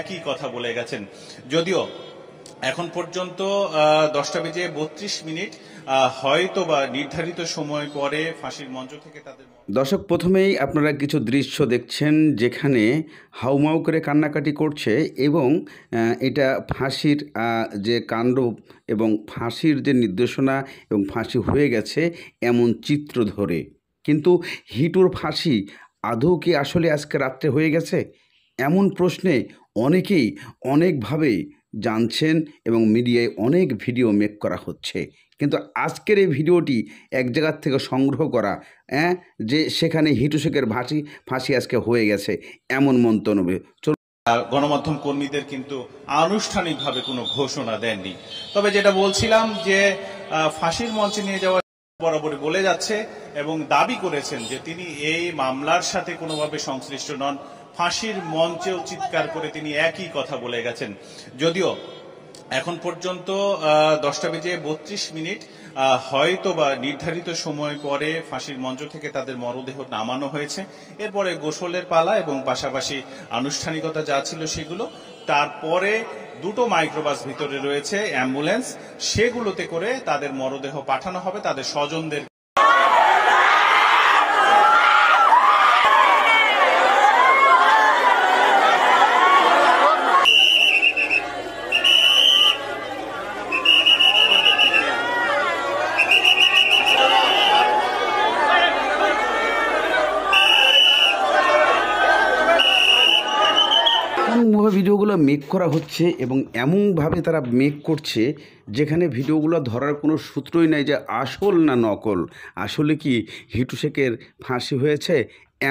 একই কথা বলে গেছেন। যদিও এখন পর্যন্ত 10:32 হয়তো বা নির্ধারিত সময় পরে ফাঁসির মঞ্চ থেকে তাদের। দর্শক, প্রথমেই আপনারা কিছু দৃশ্য দেখছেন যেখানে হাউমাউ করে কান্নাকাটি করছে এবং এটা ফাঁসির যে কাণ্ড এবং ফাঁসির যে নির্দেশনা এবং ফাঁসি হয়ে গেছে এমন চিত্র ধরে। কিন্তু হিটুর ফাঁসি আদৌ কি আসলে আজকে রাত্রে হয়ে গেছে? এমন প্রশ্নে অনেকেই অনেকভাবে জানছেন এবং মিডিয়ায় অনেক ভিডিও মেক করা হচ্ছে। কিন্তু আজকের এই ভিডিওটি এক জায়গার থেকে সংগ্রহ করা, যে সেখানে হিটু শেখের ফাঁসি আজকে হয়ে গেছে এমন মন্তব্য। গণমাধ্যম কর্মীদের কিন্তু আনুষ্ঠানিকভাবে কোনো ঘোষণা দেননি। তবে যেটা বলছিলাম যে ফাঁসির মঞ্চে নিয়ে যাওয়া বরাবরই বলে যাচ্ছে এবং দাবি করেছেন যে তিনি এই মামলার সাথে কোনোভাবে সংশ্লিষ্ট নন। ফাঁসির মঞ্চেও চিৎকার করে তিনি একই কথা বলে গেছেন। যদিও এখন পর্যন্ত 10:32 হয়তো বা নির্ধারিত সময় পরে ফাঁসির মঞ্চ থেকে তাদের মরদেহ নামানো হয়েছে। এরপরে গোসলের পালা এবং পাশাপাশি আনুষ্ঠানিকতা যা ছিল সেগুলো। তারপরে দুটো মাইক্রোবাস ভিতরে রয়েছে অ্যাম্বুলেন্স, সেগুলোতে করে তাদের মরদেহ পাঠানো হবে তাদের স্বজনদের। এমনভাবে ভিডিওগুলো মেক করা হচ্ছে এবং এমনভাবে তারা মেক করছে যেখানে ভিডিওগুলো ধরার কোনো সূত্রই নাই যে আসল না নকল। আসলে কি হিটু শেখের ফাঁসি হয়েছে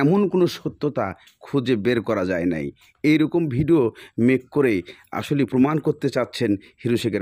এমন কোনো সত্যতা খুঁজে বের করা যায় নাই। এইরকম ভিডিও মেক করে আসলে প্রমাণ করতে চাচ্ছেন হিটু শেখের